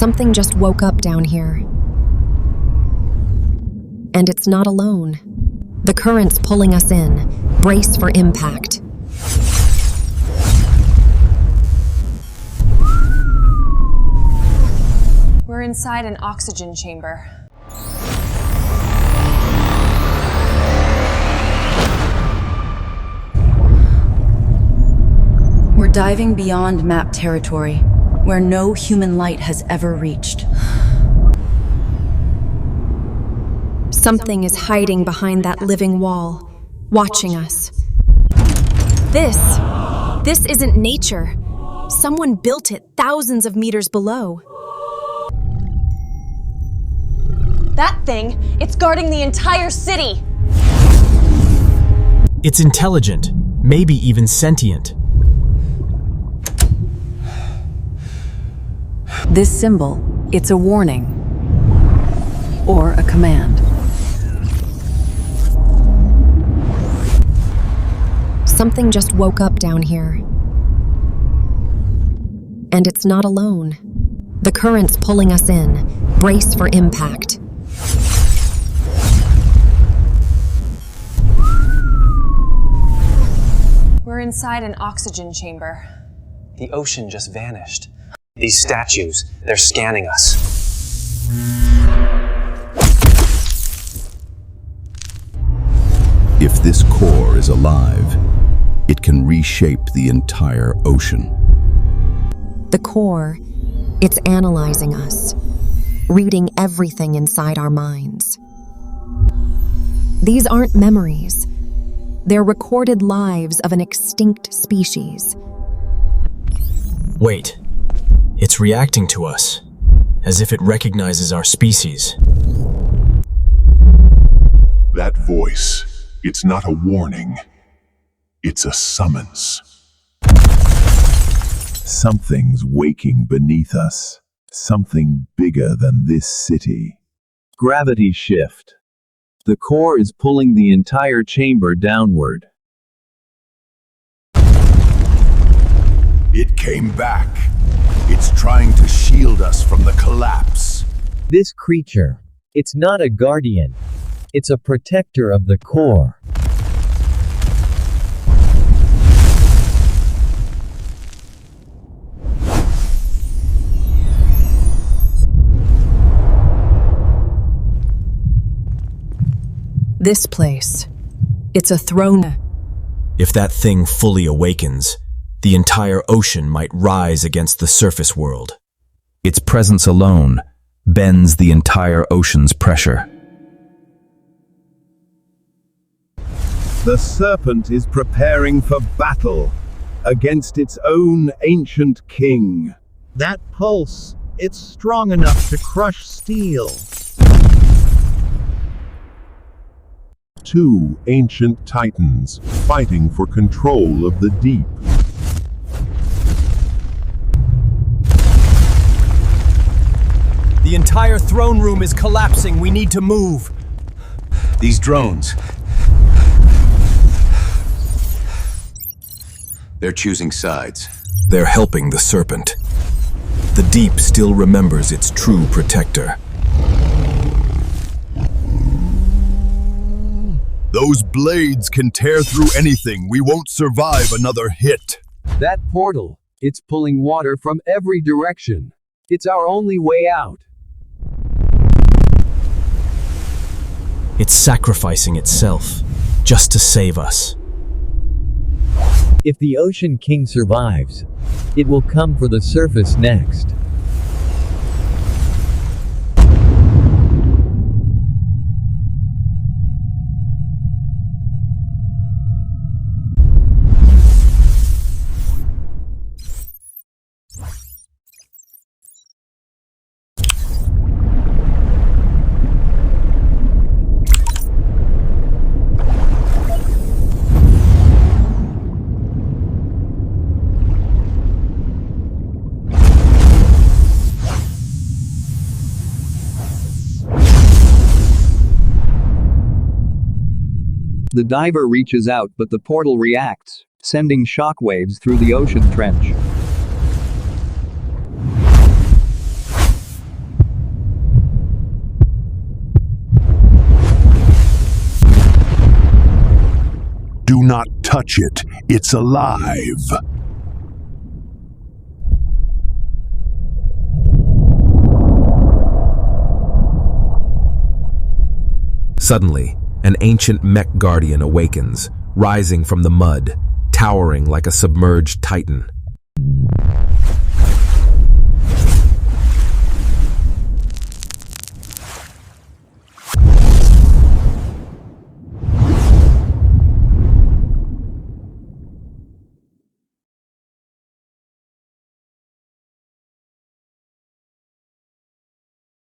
Something just woke up down here. And it's not alone. The current's pulling us in. Brace for impact. We're inside an oxygen chamber. We're diving beyond map territory, where no human light has ever reached. Something is hiding behind that living wall, watching us. This isn't nature. Someone built it thousands of meters below. That thing, it's guarding the entire city! It's intelligent, maybe even sentient. This symbol, it's a warning. Or a command. Something just woke up down here. And it's not alone. The current's pulling us in. Brace for impact. We're inside an oxygen chamber. The ocean just vanished. These statues, they're scanning us. If this core is alive, it can reshape the entire ocean. The core, it's analyzing us, reading everything inside our minds. These aren't memories. They're recorded lives of an extinct species. Wait, it's reacting to us, as if it recognizes our species. That voice, it's not a warning. It's a summons. Something's waking beneath us. Something bigger than this city. Gravity shift. The core is pulling the entire chamber downward. It came back. It's trying to shield us from the collapse. This creature, it's not a guardian. It's a protector of the core. This place, it's a throne. If that thing fully awakens, the entire ocean might rise against the surface world. Its presence alone bends the entire ocean's pressure. The serpent is preparing for battle against its own ancient king. That pulse, it's strong enough to crush steel. Two ancient titans fighting for control of the deep. The entire throne room is collapsing. We need to move. These drones, they're choosing sides. They're helping the serpent. The deep still remembers its true protector. Those blades can tear through anything. We won't survive another hit. That portal, it's pulling water from every direction. It's our only way out. It's sacrificing itself, just to save us. If the Ocean King survives, it will come for the surface next. The diver reaches out, but the portal reacts, sending shockwaves through the ocean trench. Do not touch it. It's alive. Suddenly, an ancient mech guardian awakens, rising from the mud, towering like a submerged titan.